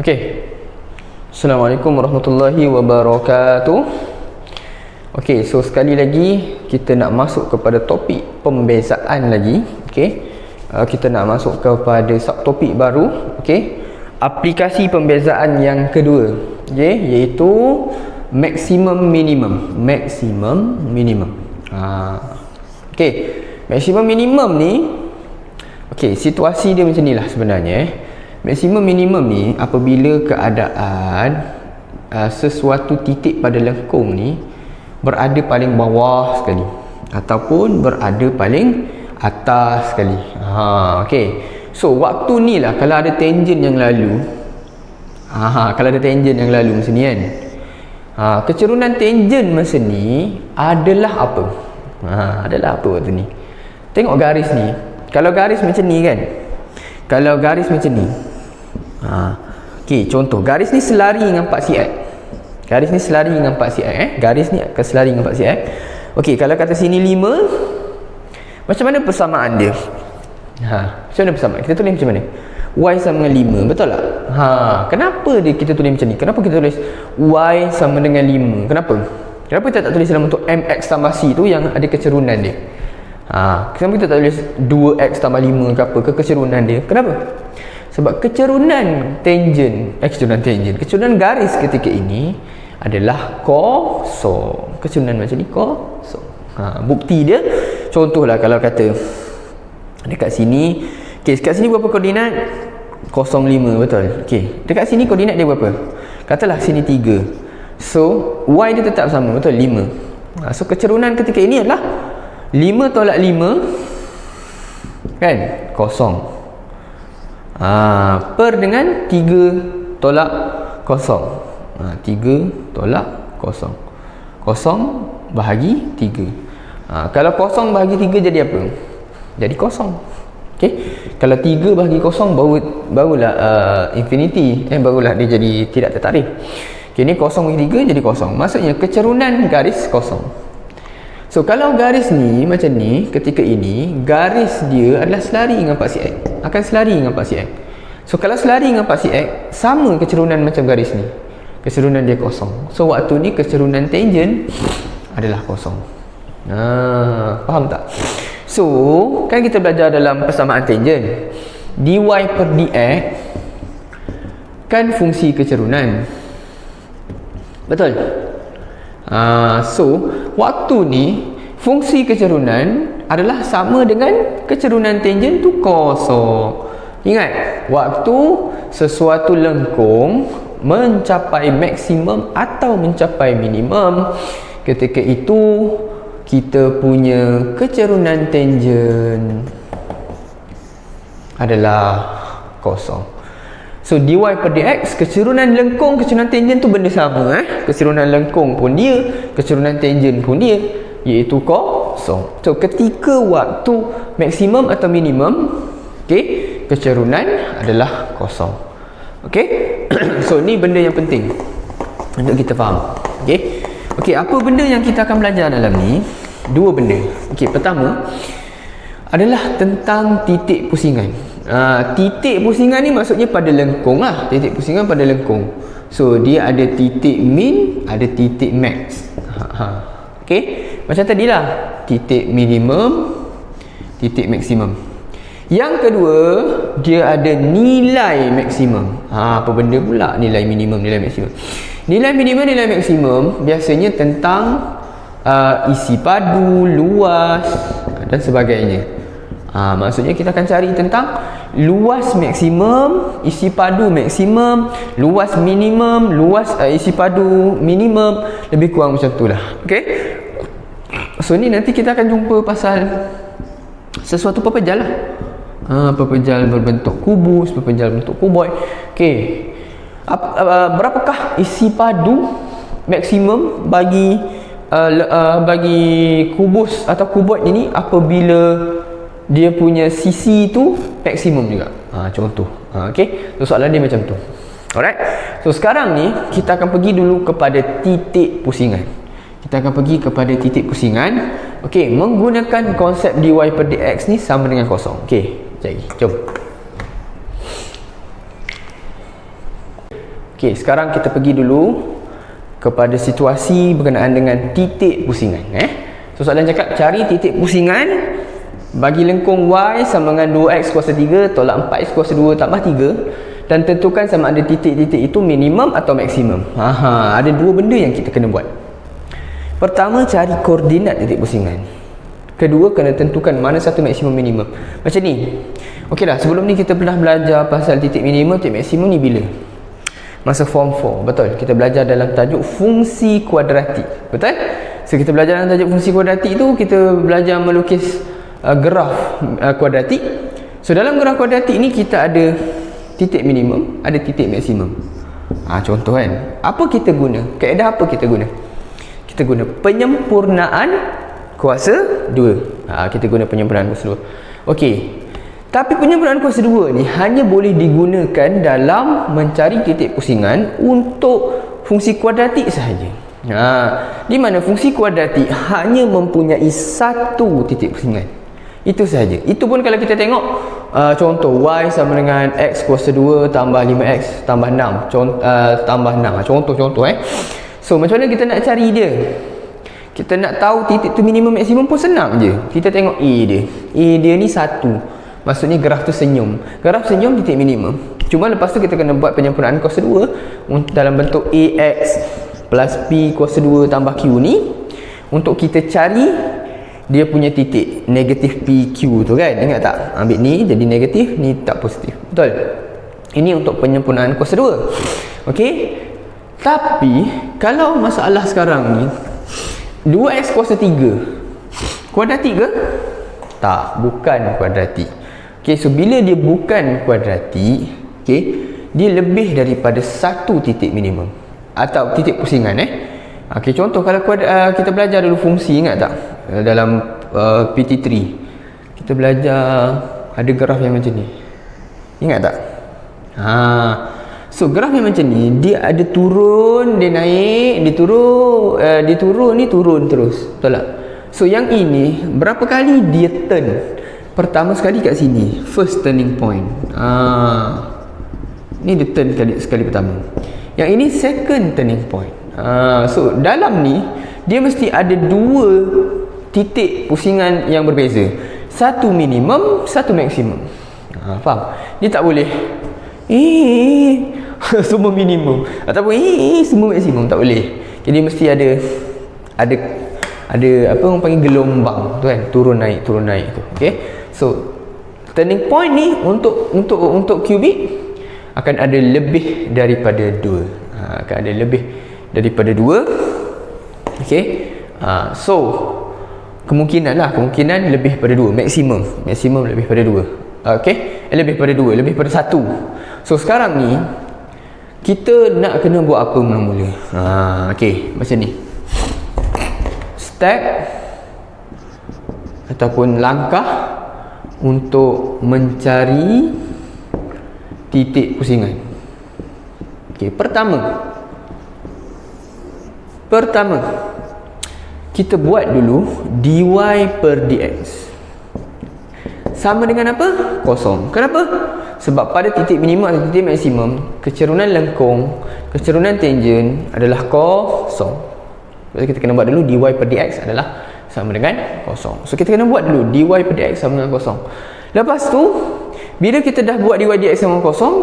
Okey. Assalamualaikum warahmatullahi wabarakatuh. Okey, so sekali lagi kita nak masuk kepada topik pembezaan lagi. Okey. Kita nak masuk kepada subtopik baru, okey. Aplikasi pembezaan yang kedua, okey, iaitu maximum minimum. Maximum minimum. Okey. Maximum minimum ni, okey, situasi dia macam nilah sebenarnya. Maksimum minimum ni apabila keadaan sesuatu titik pada lengkung ni berada paling bawah sekali ataupun berada paling atas sekali. Okey. So waktu ni lah kalau ada tangent yang lalu, kalau ada tangent yang lalu masa ni kan, kecerunan tangent masa ni adalah apa? Adalah apa waktu ni? Tengok garis ni. Kalau garis macam ni kan, kalau garis macam ni, okey, contoh garis ni selari dengan 4 cm. Garis ni selari dengan 4 cm. Garis ni akan selari dengan 4 cm. Okey, kalau kata sini 5, macam mana persamaan dia? Macam mana persamaan? Kita tulis macam mana? Y sama dengan 5, betul tak? Kenapa kita tulis macam ni? Kenapa kita tulis Y sama dengan 5? Kenapa? Kenapa kita tak tulis dalam bentuk MX tambah C tu yang ada kecerunan dia? Kenapa kita tak tulis 2X tambah 5 ke apa ke kecerunan dia? Kenapa? Sebab kecerunan tangent, kecerunan garis ketika ini adalah kosong. Kecerunan macam ni kosong. Bukti dia, contohlah kalau kata dekat sini, okey, dekat sini berapa koordinat? 0,5, betul. Okey, dekat sini koordinat dia berapa? Katalah sini 3. So, Y dia tetap sama, betul? 5. So, kecerunan ketika ini adalah 5 tolak 5 kan? Kosong. Per dengan 3 tolak 0. 3 tolak 0. 0 bahagi 3. Kalau 0 bahagi 3 jadi apa? Jadi kosong. Okey. Kalau 3 bahagi 0 barulah infinity. Barulah dia jadi tidak tertarikh. Okey, ni 0 bahagi 3 jadi kosong. Maksudnya kecerunan garis kosong. So kalau garis ni macam ni, ketika ini garis dia adalah selari dengan 4 cm. Akan selari dengan 4 cm. So kalau selari dengan 4 cm, sama kecerunan macam garis ni. Kecerunan dia kosong. So waktu ni kecerunan tangent adalah kosong. Faham tak? So kan kita belajar dalam persamaan tangent, dy per dx kan fungsi kecerunan, betul? So waktu ni fungsi kecerunan adalah sama dengan kecerunan tangent tu kosong. Ingat, waktu sesuatu lengkung mencapai maksimum atau mencapai minimum, ketika itu kita punya kecerunan tangent adalah kosong. So dy per dx, kecerunan lengkung, kecerunan tangent tu benda sama. Kecerunan lengkung pun dia, kecerunan tangent pun dia, iaitu kosong. So ketika waktu maksimum atau minimum, okey, kecerunan adalah kosong. Okey. So ni benda yang penting untuk kita faham. Okey. Okey, apa benda yang kita akan belajar dalam ni? Dua benda. Okey, pertama adalah tentang titik pusingan. Titik pusingan ni maksudnya pada lengkung lah. Titik pusingan pada lengkung. So dia ada titik min, ada titik max. Okey, macam tadilah, titik minimum, titik maksimum. Yang kedua, dia ada nilai maksimum. Apa benda pula nilai minimum, nilai maksimum? Nilai minimum, nilai maksimum biasanya tentang isi padu, luas dan sebagainya. Maksudnya kita akan cari tentang luas maksimum, isi padu maksimum, luas minimum, luas isi padu minimum, lebih kurang macam tu lah. Okay? So ni nanti kita akan jumpa pasal sesuatu pepejal lah. Pepejal berbentuk kubus, pepejal berbentuk kuboid. Okay. Berapakah isi padu maksimum bagi kubus atau kuboid ini apabila dia punya sisi tu maksimum juga. Contoh. Okey. So soalan dia macam tu. Alright. So sekarang ni kita akan pergi dulu kepada titik pusingan. Kita akan pergi kepada titik pusingan Okey, menggunakan konsep dy per dx ni sama dengan kosong. Okey, jadi jom. Okey, sekarang kita pergi dulu kepada situasi berkenaan dengan titik pusingan. So soalan cakap cari titik pusingan bagi lengkung y sama dengan 2x kuasa 3 tolak 4x kuasa 2 tambah 3 dan tentukan sama ada titik-titik itu minimum atau maksimum. Ada dua benda yang kita kena buat. Pertama, cari koordinat titik pusingan. Kedua, kena tentukan mana satu maksimum minimum. Macam ni. Okeylah, sebelum ni kita pernah belajar pasal titik minimum, titik maksimum ni bila? Masa form 4, betul. Kita belajar dalam tajuk fungsi kuadratik, betul? So kita belajar dalam tajuk fungsi kuadratik tu, kita belajar melukis graf kuadratik. So dalam graf kuadratik ni kita ada titik minimum, ada titik maksimum. Contoh kan, apa kita guna? Kaedah apa kita guna? Kita guna penyempurnaan kuasa 2. Kita guna penyempurnaan kuasa 2. Okey. Tapi penyempurnaan kuasa 2 ni hanya boleh digunakan dalam mencari titik pusingan untuk fungsi kuadratik sahaja. Di mana fungsi kuadratik hanya mempunyai satu titik pusingan. Itu sahaja. Itu pun kalau kita tengok contoh y sama dengan x kuasa 2 tambah 5x tambah 6 tambah 6. Contoh-contoh So macam mana kita nak cari dia? Kita nak tahu titik tu minimum maksimum pun senang je. Kita tengok A dia. A dia ni 1. Maksudnya graf tu senyum. Graf senyum titik minimum. Cuma lepas tu kita kena buat penyempurnaan kuasa 2 dalam bentuk AX plus P kuasa 2 tambah Q ni untuk kita cari dia punya titik negatif PQ tu kan. Ingat tak? Ambil ni jadi negatif, ni tak positif. Betul? Ini untuk penyempurnaan kuasa 2. Okey? Tapi kalau masalah sekarang ni 2x kuasa 3 kuadratik ke? Tak, bukan kuadratik. Okey, so bila dia bukan kuadratik, okey, dia lebih daripada satu titik minimum atau titik pusingan Okey, contoh kalau kita belajar dulu fungsi, ingat tak? Dalam PT3 kita belajar ada graf yang macam ni. Ingat tak? So graf yang macam ni dia ada turun, dia naik, dia turun, dia turun, ni turun terus. Betul tak? So yang ini berapa kali dia turn? Pertama sekali kat sini, first turning point. Ni dia turn sekali pertama. Yang ini second turning point. So dalam ni dia mesti ada dua titik pusingan yang berbeza. Satu minimum, satu maksimum. Faham? Dia tak boleh semua minimum ataupun semua maksimum, tak boleh. Jadi mesti ada apa orang panggil gelombang tu kan, turun naik tu. Okey. So turning point ni untuk kubik akan ada lebih daripada 2. Akan ada lebih daripada 2. Okey. So kemungkinan lebih pada 2, maksimum lebih pada 2. Okey, lebih pada 2, lebih pada 1. So sekarang ni kita nak kena buat apa mula-mula? Okey, macam ni. Step ataupun langkah untuk mencari titik pusingan. Okey, pertama kita buat dulu dy per dx sama dengan apa? Kosong. Kenapa? Sebab pada titik minimum atau titik maksimum, kecerunan lengkung, kecerunan tangent adalah kosong. Jadi kita kena buat dulu dy per dx adalah sama dengan kosong. So kita kena buat dulu dy per dx sama dengan kosong. Lepas tu bila kita dah buat dy dx sama dengan kosong,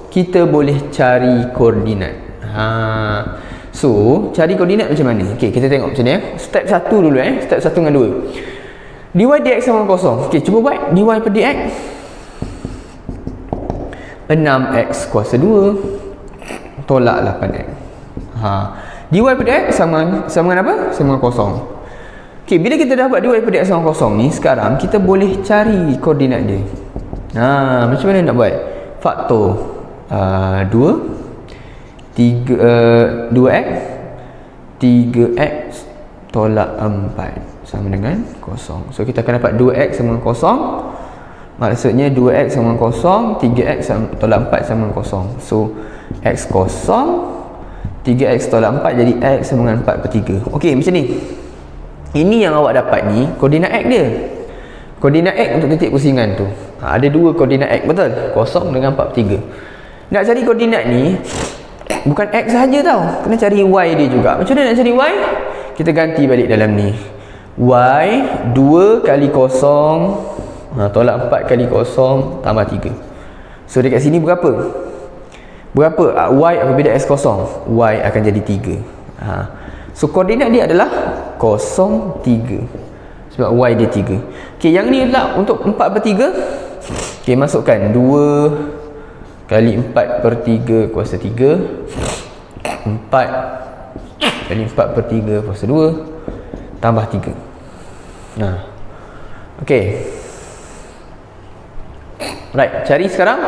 kita boleh cari koordinat. So cari koordinat macam mana? Okey, kita tengok macam ni Step 1 dulu Step 1 dengan 2. Dy dx sama dengan kosong. Okey, cuba buat dy per dx 6x kuasa 2 tolak 8x. Dy per dx sama dengan apa? Sama dengan kosong. Okey, bila kita dah buat dy per dx sama kosong ni, sekarang kita boleh cari koordinat dia. Macam mana nak buat? Faktor 2x 3x tolak 4 sama dengan kosong. So kita akan dapat 2x sama dengan kosong. Maksudnya 2x sama dengan kosong, 3x tolak 4 sama dengan kosong. So x kosong, 3x tolak 4 jadi x sama dengan 4/3. Okey, macam ni. Ini yang awak dapat ni koordinat X dia. Koordinat X untuk titik pusingan tu. Ada dua koordinat X, betul? 0 dengan 43. Nak cari koordinat ni bukan X sahaja tau, kena cari Y dia juga. Macam mana nak cari Y? Kita ganti balik dalam ni. Y 2 kali 0 tolak 4 kali 0 tambah 3. So dekat sini berapa? Berapa? Y apabila X0? Y akan jadi 3. So koordinat dia adalah 0, 3. Sebab Y dia 3. Okay, yang ni pula untuk 4/3. Okay, masukkan 2 kali 4/3 kuasa 3. 4 kali 4/3 kuasa 2 tambah 3. Okay. Right, cari sekarang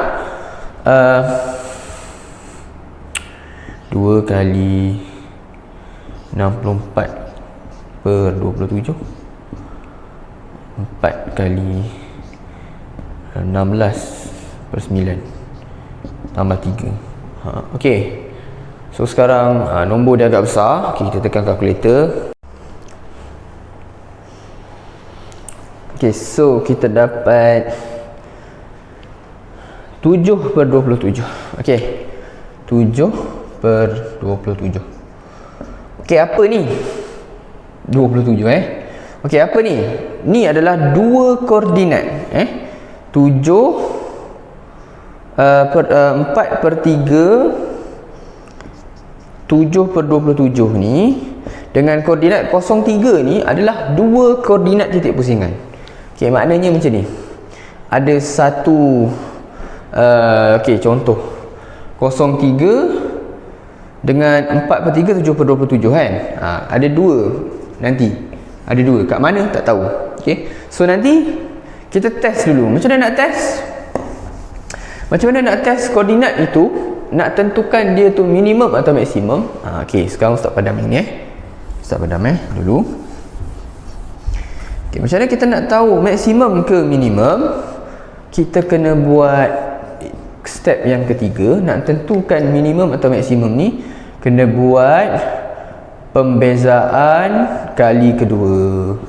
2 kali 64/27. 4 kali 16/9 tambah 3. Okey. So sekarang nombor dia agak besar. Okey, kita tekan kalkulator. Okey, so kita dapat 7/27. Okey. 7/27. Okey, apa ni? 27 Okey, apa ni? Ni adalah dua koordinat 4/3 7/27 ni dengan koordinat 03 ni adalah dua koordinat titik pusingan. Okey, maknanya macam ni. Ada satu okey, contoh 03 dengan 4/3 7/27 kan. Ada dua nanti. Ada dua. Kat mana? Tak tahu. Okey. So nanti kita test dulu. Macam mana nak test? Macam mana nak test koordinat itu? Nak tentukan dia tu minimum atau maksimum. Okey, sekarang Ustaz padam ini Ustaz padam dulu. Okey, macam mana kita nak tahu maksimum ke minimum? Kita kena buat step yang ketiga. Nak tentukan minimum atau maksimum ni, kena buat pembezaan kali kedua.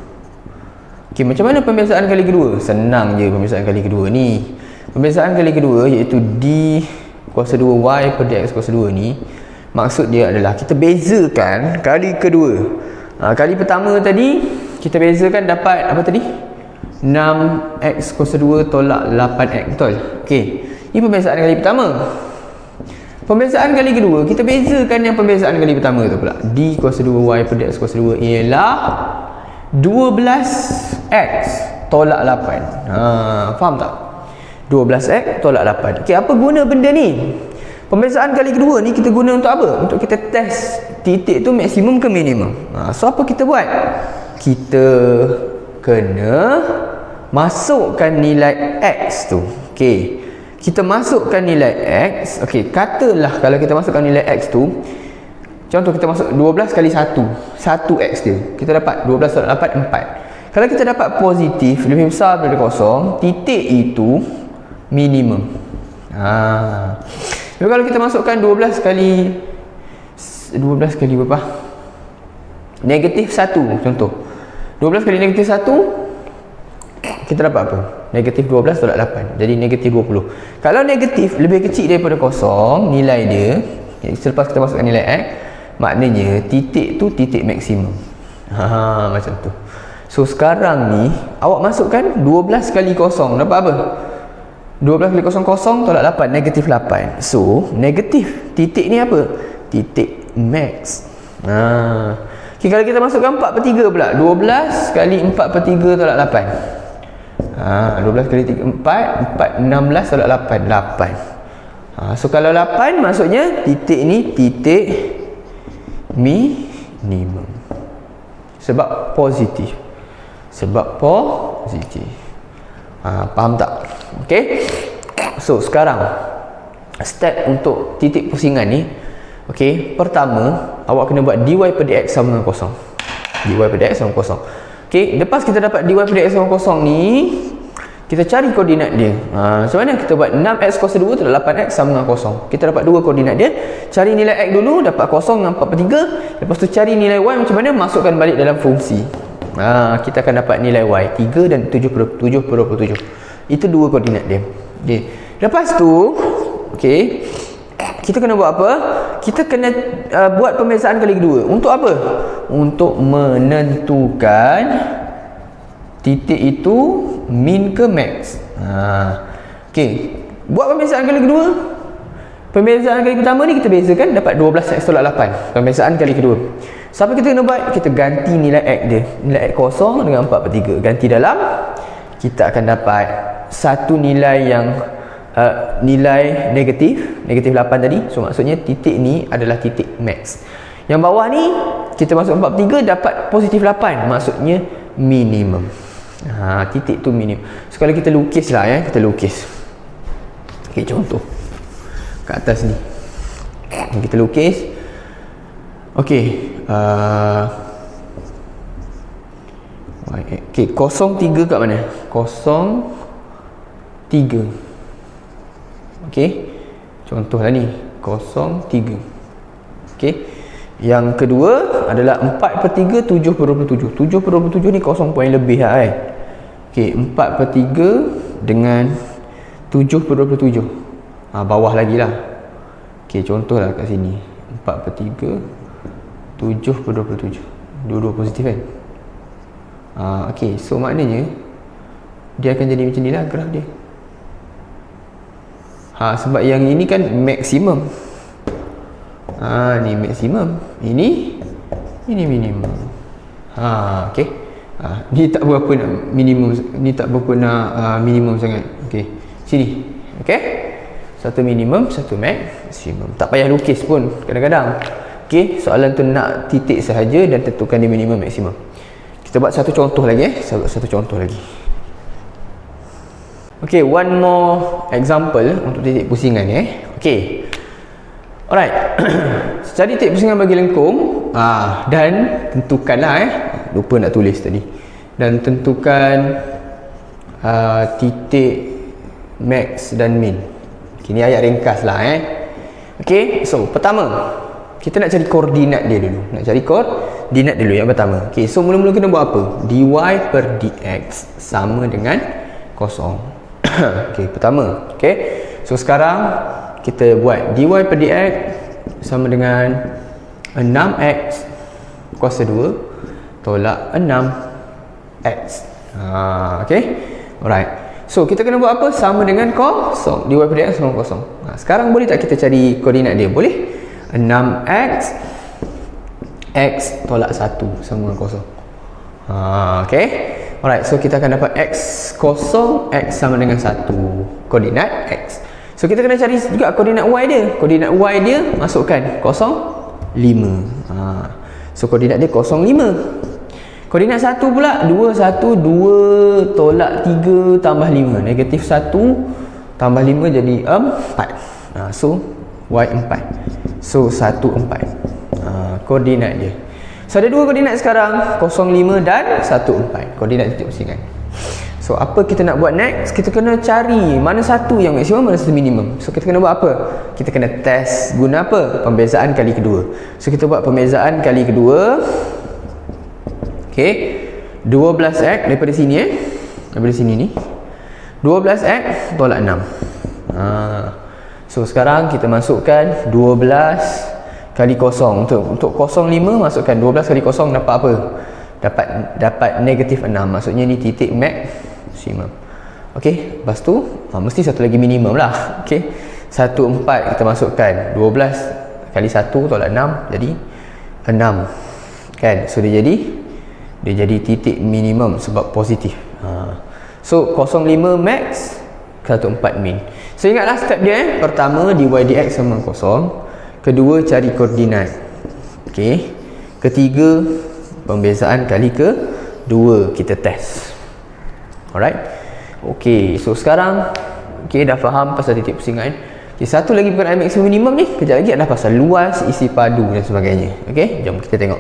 Okey, macam mana pembezaan kali kedua? Senang je pembezaan kali kedua ni. Pembezaan kali kedua iaitu D kuasa 2Y per dx kuasa 2 ni, maksud dia adalah kita bezakan kali kedua. Kali pertama tadi kita bezakan dapat apa tadi? 6x kuasa 2 tolak 8x, betul? Okey. Ini pembezaan kali pertama. Pembezaan kali kedua, kita bezakan yang pembezaan kali pertama tu pula. D kuasa 2Y per dx kuasa 2 ialah 12x tolak 8. Faham tak? 12x tolak 8. Okey, apa guna benda ni? Pembezaan kali kedua ni kita guna untuk apa? Untuk kita test titik tu maksimum ke minimum. So apa kita buat? Kita kena masukkan nilai x tu. Okey. Kita masukkan nilai x. Okey, katalah kalau kita masukkan nilai x tu, contoh kita masuk 12 kali 1, 1x dia. Kita dapat 12 tolak 8, 4. Kalau kita dapat positif lebih besar daripada kosong, titik itu minimum. Jadi kalau kita masukkan 12 kali berapa? Negatif 1 contoh. 12 kali negatif 1 kita dapat apa? Negatif 12 tolak 8. Jadi negatif 20. Kalau negatif lebih kecil daripada kosong, nilai dia, selepas kita masukkan nilai x, maknanya titik tu titik maksimum. Macam tu. So sekarang ni awak masukkan 12 kali kosong dapat apa? 12 kali kosong kosong tolak 8, negatif 8. So negatif titik ni apa? Titik max. Okay, kalau kita masukkan 4/3 pula, 12 kali 4/3 tolak 8. 12 kali 3 4, 16 tolak 8, 8. So kalau 8 maksudnya titik ni titik minimum. Sebab positif. Faham tak? Okey. So sekarang step untuk titik pusingan ni, okey, pertama awak kena buat dy per dx sama dengan kosong. Dy per dx sama kosong. Okey, lepas kita dapat dy per dx sama kosong ni, kita cari koordinat dia. Macam mana kita buat? 6x kuasa 2 tolak 8x sama dengan kosong. Kita dapat dua koordinat dia. Cari nilai x dulu, dapat kosong dengan 4/3. Lepas tu cari nilai y macam mana, masukkan balik dalam fungsi. kita akan dapat nilai y 3 dan 7.7. Itu dua koordinat dia. Okay. Lepas tu, okey, kita kena buat apa? Kita kena buat pembezaan kali kedua. Untuk apa? Untuk menentukan titik itu min ke max. Okey, buat pembezaan kali kedua. Pembezaan kali pertama ni kita bezakan dapat 12x tolak 8. Pembezaan kali kedua. So apa kita kena buat? Kita ganti nilai x dia. Nilai x kosong dengan 4/3. Ganti dalam, kita akan dapat satu nilai yang nilai negatif 8 tadi. So maksudnya titik ni adalah titik max. Yang bawah ni kita masuk 4/3 dapat positif 8. Maksudnya minimum. Titik tu minimum. So kalau kita lukis lah kita lukis. Okey, contoh kat atas ni kita lukis. Okey, okey, 03 kat mana? 03. Okey, contohlah ni 03. Okey, yang kedua adalah 4/3 7/7. 7/7 ni 0 poin lebih lah Okey, 4/3 dengan 7/7. Bawah lagi lah. Okey, contohlah kat sini 4/3 7/7. Dua-dua positif kan? Okey, so maknanya dia akan jadi macam ni lah graf dia. Sebab yang ini kan maksimum. Ni maksimum. Ini minimum. Okey. Ni tak berapa nak minimum. Ni tak berapa nak minimum sangat. Okey. Sini. Okey. Satu minimum, satu maksimum. Tak payah lukis pun kadang-kadang. Okey, soalan tu nak titik sahaja dan tentukan dia minimum maksimum. Kita buat satu contoh lagi satu contoh lagi. Okey, one more example untuk titik pusingan Okey. Alright. Cari titik pusingan bagi lengkung dan tentukanlah lupa nak tulis tadi. Dan tentukan titik max dan min. Okay, ni ayat ringkas lah Okay, so pertama kita nak cari koordinat dia dulu. Nak cari koordinat dulu yang pertama. Okay, so mula-mula kena buat apa? dy per dx sama dengan kosong. Okay, pertama. Okay, so sekarang kita buat dy per dx sama dengan 6x kuasa 2 tolak 6x. Okay, alright. So kita kena buat apa? Sama dengan kosong. Dy per dx sama kosong. Sekarang boleh tak kita cari koordinat dia? Boleh. 6x x tolak 1 sama dengan kosong. Okay. Alright, so kita akan dapat x kosong x sama dengan 1. Koordinat x. So kita kena cari juga koordinat y dia. Koordinat y dia masukkan 0 5. So koordinat dia 0 5. Koordinat 1 pula 2 1 2 tolak 3 tambah 5. Negatif 1 tambah 5 jadi 4. So y 4. So 1 4. Koordinat dia. So ada dua koordinat sekarang, 0 5 dan 1 4. Koordinat titik pusingan. So apa kita nak buat next? Kita kena cari mana satu yang maksimum, mana satu minimum. So kita kena buat apa? Kita kena test guna apa? Pembezaan kali kedua. So kita buat pembezaan kali kedua. Okey, 12x daripada sini daripada sini ni 12x tolak 6. So sekarang kita masukkan 12 kali kosong. Untuk 05 masukkan 12 kali kosong dapat apa? Dapat negatif 6. Maksudnya ni titik maksimum. Okey, lepas tu mesti satu lagi minimum lah. Okey, 1 4 kita masukkan 12 kali 1 tolak 6 jadi 6 kan. So dia jadi titik minimum sebab positif. So 05 max, 14 min. So ingatlah step dia pertama dy dx sama 0. Kedua cari koordinat. Okey. Ketiga pembezaan kali kedua kita test. Alright. Okey, so sekarang dah faham pasal titik pusingan. Okay, satu lagi perkara maksimum minimum ni, kejap lagi adalah pasal luas, isi padu dan sebagainya. Okey, jom kita tengok.